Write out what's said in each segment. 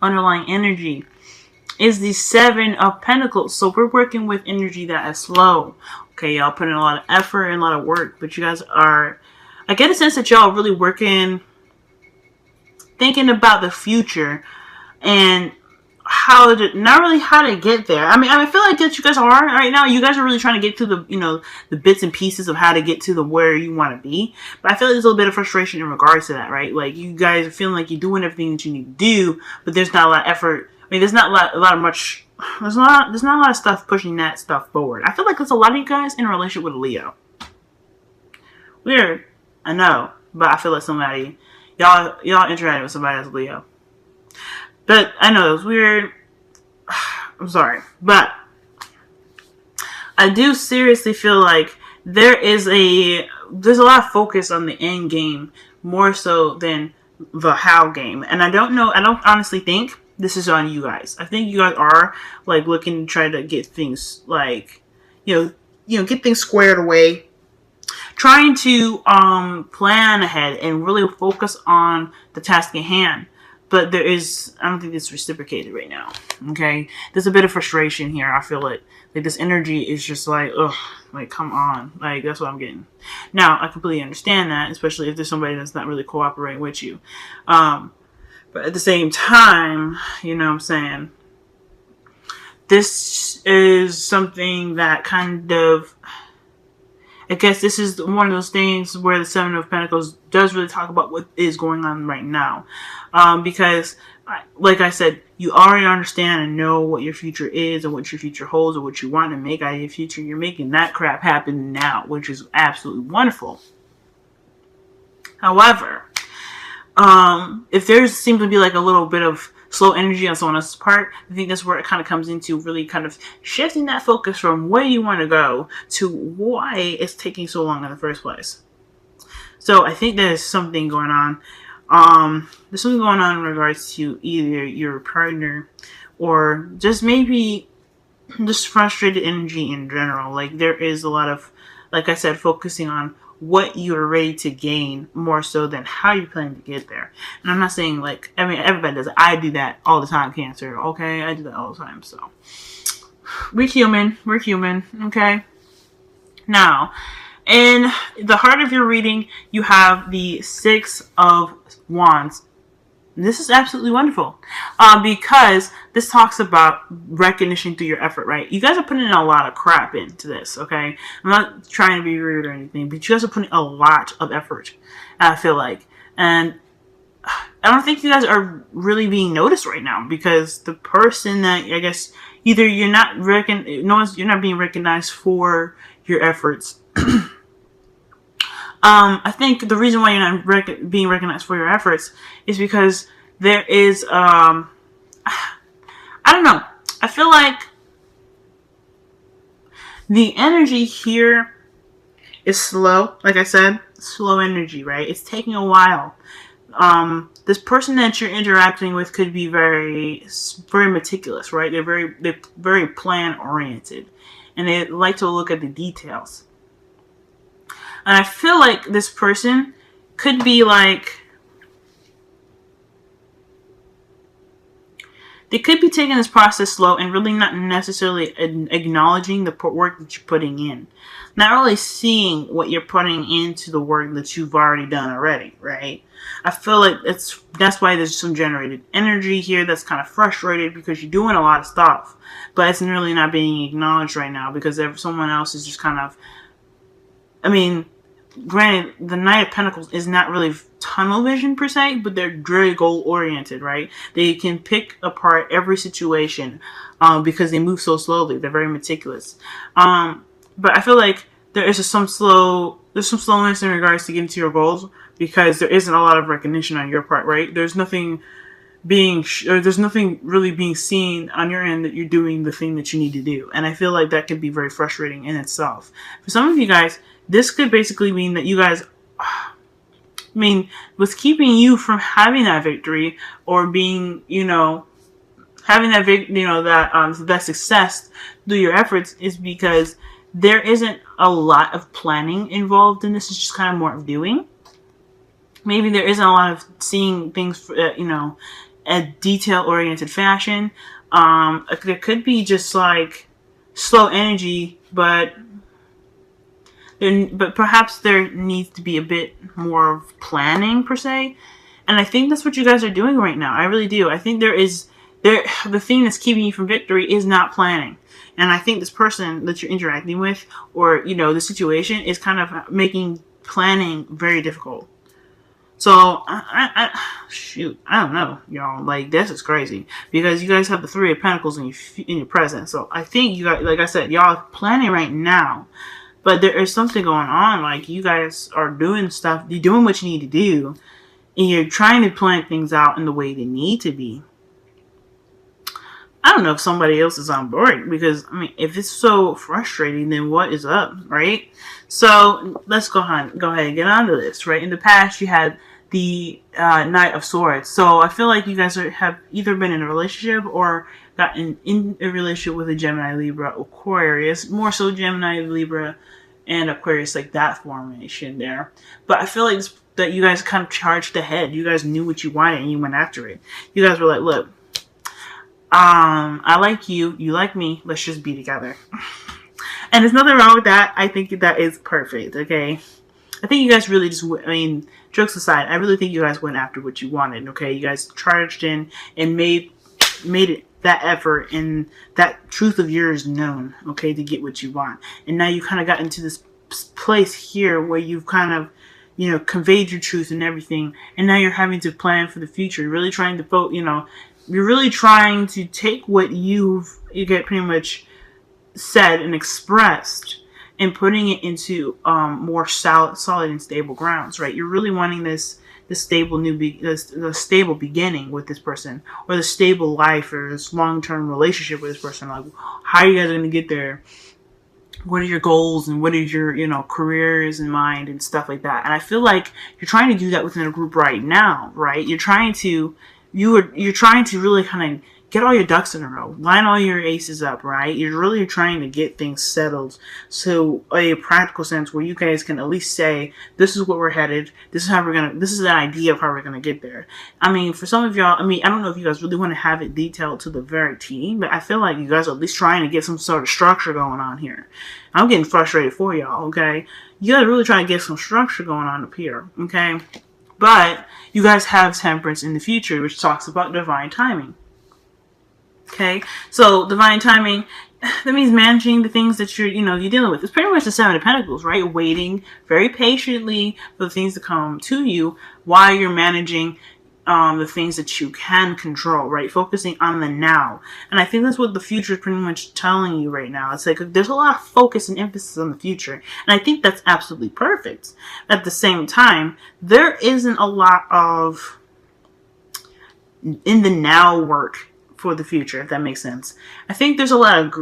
underlying energy is the Seven of Pentacles. So we're working with energy that is slow. Okay, y'all put in a lot of effort and a lot of work, but you guys are, I get a sense that y'all are really working, thinking about the future and how to, not really how to get there. I feel like that you guys are right now. You guys are really trying to get to the, the bits and pieces of how to get to the where you want to be. But I feel like there's a little bit of frustration in regards to that, right? Like you guys are feeling like you're doing everything that you need to do, but there's not a lot of effort. There's not a lot of stuff pushing that stuff forward. I feel like there's a lot of you guys in a relationship with a Leo. Weird, I know, but I feel like somebody, y'all interacted with somebody that's Leo. But I know it's weird. I'm sorry, but I do seriously feel like there's a lot of focus on the end game more so than the how game. And I don't honestly think this is on you guys. I think you guys are like looking to try to get things like, get things squared away. Trying to plan ahead and really focus on the task at hand. But I don't think it's reciprocated right now. Okay? There's a bit of frustration here. I feel it. Like this energy is just like, ugh, like come on. Like that's what I'm getting. Now, I completely understand that, especially if there's somebody that's not really cooperating with you. But at the same time, you know what I'm saying? This is something that kind of, I guess this is one of those things where the Seven of Pentacles does really talk about what is going on right now. Because, like I said, you already understand and know what your future is and what your future holds and what you want to make out of your future. You're making that crap happen now, which is absolutely wonderful. However, if there seems to be like a little bit of slow energy on someone else's part, I think that's where it kind of comes into really kind of shifting that focus from where you want to go to why it's taking so long in the first place. So I think there's something going on. There's something going on in regards to either your partner or just maybe just frustrated energy in general. Like there is a lot of, like I said, focusing on what you're ready to gain more so than how you plan to get there. And I'm not saying like, everybody does it. I do that all the time, Cancer. Okay, I do that all the time. So we're human, okay? Now, in the heart of your reading, you have the Six of Wands. This is absolutely wonderful because this talks about recognition through your effort, right? You guys are putting in a lot of crap into this, okay? I'm not trying to be rude or anything, but you guys are putting a lot of effort, I feel like. And I don't think you guys are really being noticed right now because the person that, I guess, either you're not being recognized for your efforts. I think the reason why you're not being recognized for your efforts is because there is, I don't know. I feel like the energy here is slow. Like I said, slow energy, right? It's taking a while. This person that you're interacting with could be very, very meticulous, right? They're very plan oriented, and they like to look at the details. And I feel like this person could be like, they could be taking this process slow and really not necessarily acknowledging the work that you're putting in. Not really seeing what you're putting into the work that you've already done already, right? I feel like that's why there's some generated energy here that's kind of frustrated because you're doing a lot of stuff, but it's really not being acknowledged right now because someone else is just kind of, granted, the Knight of Pentacles is not really tunnel vision per se, but they're very goal oriented, right? They can pick apart every situation because they move so slowly. They're very meticulous. But I feel like there's some slowness in regards to getting to your goals because there isn't a lot of recognition on your part, right? There's nothing really being seen on your end that you're doing the thing that you need to do. And I feel like that can be very frustrating in itself. For some of you guys, this could basically mean that you guys, what's keeping you from having that victory or being, having that that success through your efforts is because there isn't a lot of planning involved in this. It's just kind of more of doing. Maybe there isn't a lot of seeing things, a detail-oriented fashion. There could be just like slow energy, but perhaps there needs to be a bit more of planning per se. And I think that's what you guys are doing right now. I really do. I think the thing that's keeping you from victory is not planning. And I think this person that you're interacting with, or, the situation, is kind of making planning very difficult. So, shoot, I don't know, y'all. Like, this is crazy. Because you guys have the Three of Pentacles in your present. So, I think you guys, like I said, y'all are planning right now. But there is something going on. Like, you guys are doing stuff. You're doing what you need to do. And you're trying to plan things out in the way they need to be. I don't know if somebody else is on board. Because, if it's so frustrating, then what is up, right? So, let's go ahead and get on to this, right? In the past, you had the Knight of Swords. So, I feel like you guys have either been in a relationship or gotten in a relationship with a Gemini, Libra, Aquarius. More so Gemini, Libra, and Aquarius, like that formation there. But I feel like that you guys kind of charged ahead. You guys knew what you wanted and you went after it. You guys were like, look, I like you, you like me, let's just be together. And there's nothing wrong with that. I think that is perfect, okay? I think you guys really just, jokes aside, I really think you guys went after what you wanted, okay? You guys charged in and made it that effort and that truth of yours known, okay, to get what you want. And now you kind of got into this place here where you've kind of, conveyed your truth and everything. And now you're having to plan for the future. You're really trying to you're really trying to take what you get pretty much said and expressed and putting it into more solid and stable grounds, right? You're really wanting this stable the stable beginning with this person, or the stable life, or this long-term relationship with this person. Like, how are you guys going to get there? What are your goals and what is your, careers in mind and stuff like that? And I feel like you're trying to do that within a group right now, right? You're trying to really kind of get all your ducks in a row, line all your aces up, right? You're really trying to get things settled, so a practical sense where you guys can at least say, this is what we're headed, this is the idea of how we're gonna get there. For some of y'all, I don't know if you guys really want to have it detailed to the very T, but I feel like you guys are at least trying to get some sort of structure going on here. I'm getting frustrated for y'all, okay? You guys are really trying to get some structure going on up here, okay? But you guys have Temperance in the future, which talks about divine timing. Okay, so divine timing, that means managing the things that you're dealing with. It's pretty much the Seven of Pentacles, right? Waiting very patiently for the things to come to you while you're managing the things that you can control, right? Focusing on the now. And I think that's what the future is pretty much telling you right now. It's like there's a lot of focus and emphasis on the future. And I think that's absolutely perfect. At the same time, there isn't a lot of in the now work for the future, if that makes sense. I think there's a lot of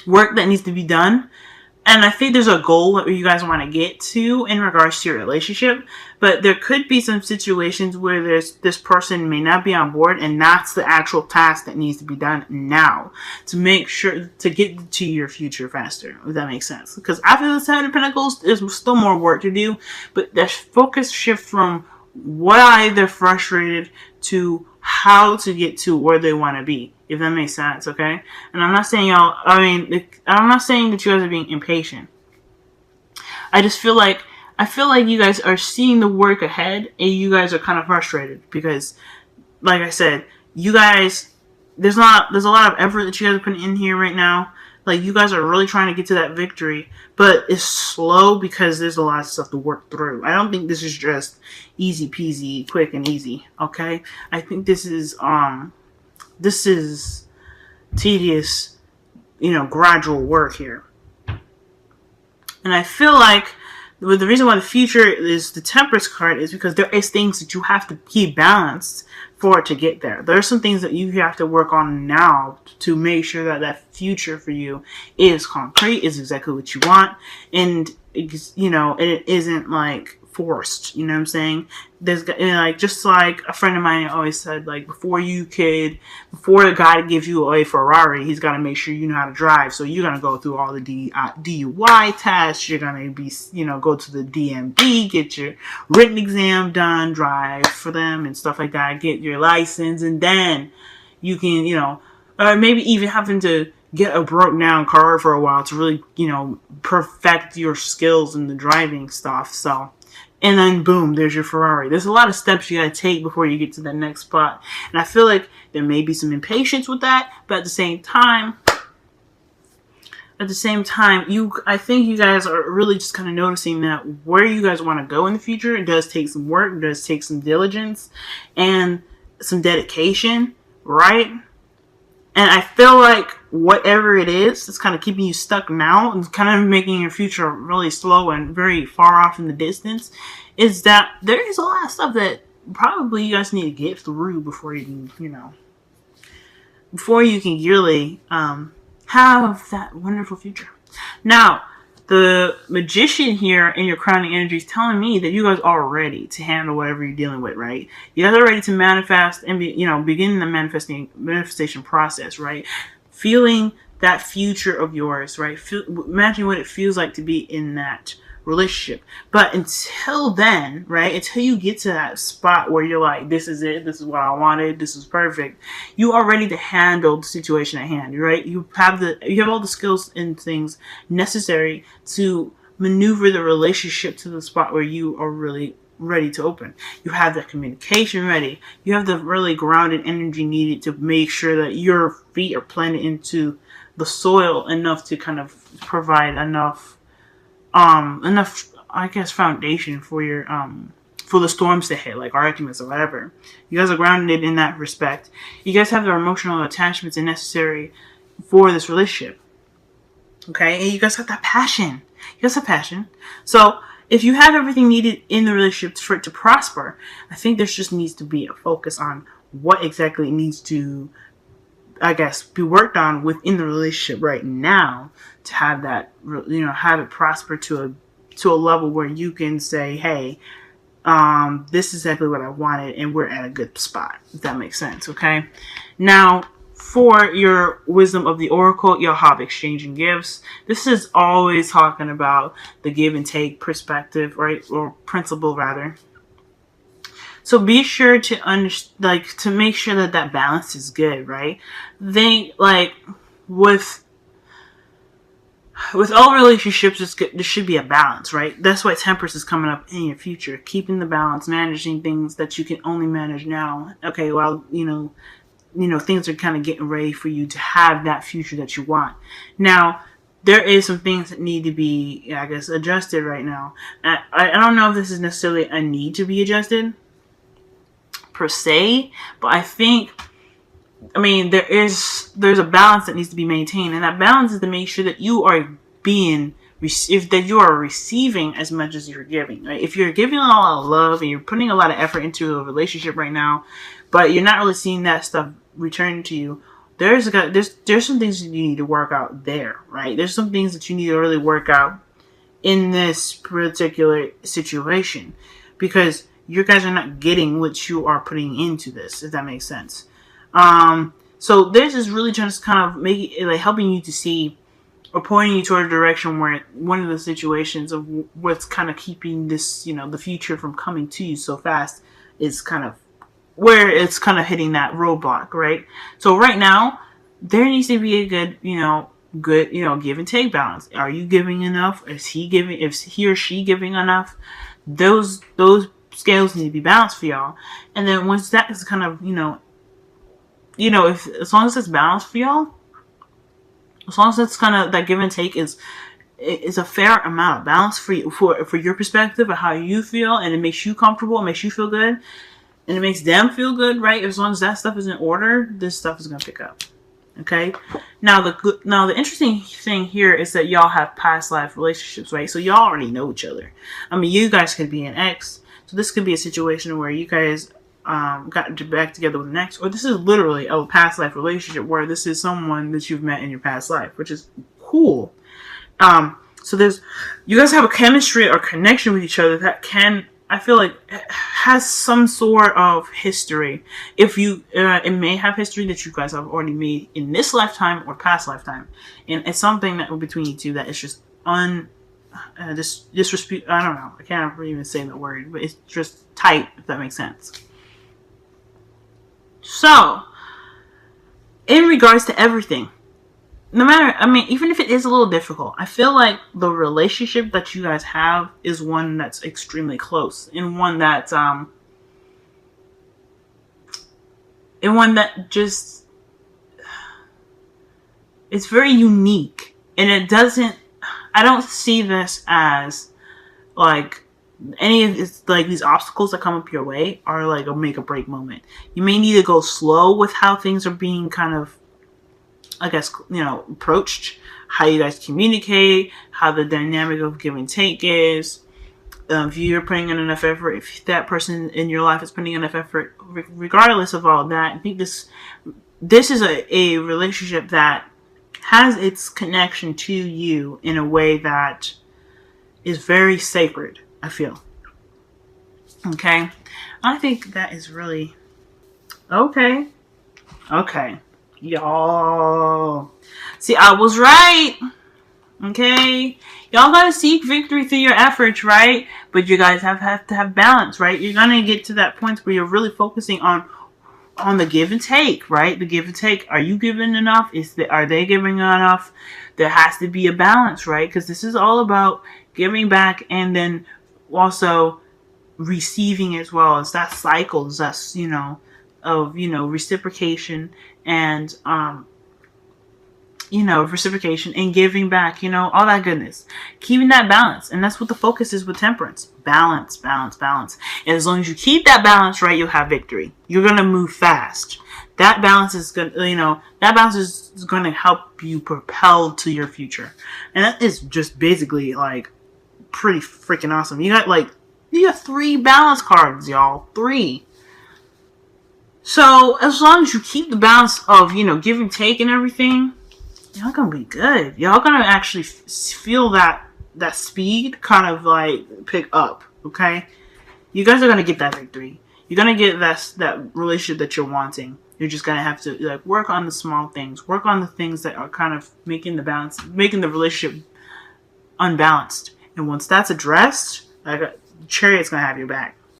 work that needs to be done, and I think there's a goal that you guys want to get to in regards to your relationship, but there could be some situations where this person may not be on board, and that's the actual task that needs to be done now to make sure to get to your future faster, if that makes sense. Because after the Seven of Pentacles, there's still more work to do, but that focus shift from why they're frustrated to how to get to where they want to be, if that makes sense, okay? And I'm not saying I'm not saying that you guys are being impatient. I feel like you guys are seeing the work ahead, and you guys are kind of frustrated because, like I said, you guys, there's a lot of effort that you guys are putting in here right now. Like, you guys are really trying to get to that victory, but it's slow because there's a lot of stuff to work through. I don't think this is just easy peasy, quick and easy, okay? I think this is tedious, gradual work here. And I feel like the reason why the future is the Temperance card is because there is things that you have to keep balanced for it to get there. There are some things that you have to work on now to make sure that that future for you is concrete, is exactly what you want, and it isn't like forced. You know what I'm saying? There's, like, just like a friend of mine always said, like, before a guy gives you a Ferrari, he's got to make sure you know how to drive. So you're gonna go through all the DUI tests. You're gonna be, go to the DMV, get your written exam done, drive for them and stuff like that, get your license, and then you can, maybe even having to get a broke down car for a while to really, perfect your skills in the driving stuff. So, and then boom, there's your Ferrari. There's a lot of steps you gotta take before you get to the next spot. And I feel like there may be some impatience with that, but at the same time, I think you guys are really just kind of noticing that where you guys want to go in the future, it does take some work, it does take some diligence and some dedication, right? And I feel like whatever it is, it's kind of keeping you stuck now and kind of making your future really slow and very far off in the distance, is that there is a lot of stuff that probably you guys need to get through before you can, before you can really have that wonderful future. Now, the magician here in your crowning energy is telling me that you guys are ready to handle whatever you're dealing with, right? You guys are ready to manifest and begin the manifestation process, right? Feeling that future of yours, right? Imagine what it feels like to be in that relationship. But until then, right, until you get to that spot where you're like, this is it, this is what I wanted, this is perfect, you are ready to handle the situation at hand, right? You have all the skills and things necessary to maneuver the relationship to the spot where you are really ready to open. You have that communication ready. You have the really grounded energy needed to make sure that your feet are planted into the soil enough to kind of provide enough, I guess, foundation for your, for the storms to hit, like arguments or whatever. You guys are grounded in that respect. You guys have the emotional attachments necessary for this relationship. Okay? And you guys have that passion. You guys have passion. So, if you have everything needed in the relationship for it to prosper, I think there just needs to be a focus on what exactly needs to, I guess, be worked on within the relationship right now to have that, have it prosper to a level where you can say, hey, this is exactly what I wanted and we're at a good spot, if that makes sense, okay? Now, for your wisdom of the oracle, you'll have exchanging gifts. This is always talking about the give and take perspective, right? Or principle, rather. So be sure to to make sure that balance is good, right? Think like with all relationships, there should be a balance, right? That's why Temperance is coming up in your future. Keeping the balance, managing things that you can only manage now. Okay, well, things are kind of getting ready for you to have that future that you want. Now, there is some things that need to be, I guess, adjusted right now. I don't know if this is necessarily a need to be adjusted, per se, but I think, there's a balance that needs to be maintained, and that balance is to make sure that you are receiving as much as you're giving, right? If you're giving a lot of love and you're putting a lot of effort into a relationship right now, but you're not really seeing that stuff return to you, there's some things you need to work out there, right? There's some things that you need to really work out in this particular situation, because you guys are not getting what you are putting into this, if that makes sense. So this is really just kind of making it, like, helping you to see or pointing you toward a direction where one of the situations of what's kind of keeping this, the future from coming to you so fast is kind of where it's kind of hitting that roadblock, right? So right now, there needs to be a good, give and take balance. Are you giving enough? Is he or she giving enough? Those scales need to be balanced for y'all. And then once that is kind of, as long as it's balanced for y'all, as long as it's kind of that give and take is a fair amount of balance for you, for your perspective of how you feel, and it makes you comfortable, it makes you feel good, and it makes them feel good, right? As long as that stuff is in order, this stuff is going to pick up. Okay? Now the interesting thing here is that y'all have past life relationships, right? So y'all already know each other. You guys could be an ex. So this could be a situation where you guys got back together with an ex, or this is literally a past life relationship where this is someone that you've met in your past life, which is cool. So So you guys have a chemistry or connection with each other that I feel like has some sort of history. If you, it may have history that you guys have already made in this lifetime or past lifetime. And it's something that between you two that is just disrespect. I don't know. I can't even say the word, but it's just tight, if that makes sense. So, in regards to everything, no matter, even if it is a little difficult, I feel like the relationship that you guys have is one that's extremely close, and one that's, just, it's very unique, and I don't see this as, like, any of this, like, these obstacles that come up your way are like a make or break moment. You may need to go slow with how things are being kind of, I guess, approached, how you guys communicate, how the dynamic of give and take is. If you're putting in enough effort, if that person in your life is putting in enough effort, regardless of all that, I think this is a relationship that has its connection to you in a way that is very sacred, I feel. Okay? I think that is really... Okay. Y'all. See, I was right. Okay? Y'all gotta seek victory through your efforts, right? But you guys have to have balance, right? You're gonna get to that point where you're really focusing on the give and take, right? The give and take. Are you giving enough? Are they giving enough? There has to be a balance, right? Because this is all about giving back and then also receiving as well. It's that cycle, that's, of, reciprocation and, reciprocation and giving back, all that goodness. Keeping that balance. And that's what the focus is with temperance. Balance, balance, balance. And as long as you keep that balance right, you'll have victory. You're going to move fast. That balance is going to help you propel to your future. And that is just basically like pretty freaking awesome. You got 3 balance cards, y'all. 3. So as long as you keep the balance of, give and take and everything, y'all gonna be good. Y'all gonna actually feel that speed kind of like pick up. Okay, you guys are gonna get that victory. You're gonna get that relationship that you're wanting. You're just gonna have to work on the small things, work on the things that are kind of making the relationship unbalanced. And once that's addressed, Chariot's gonna have your back.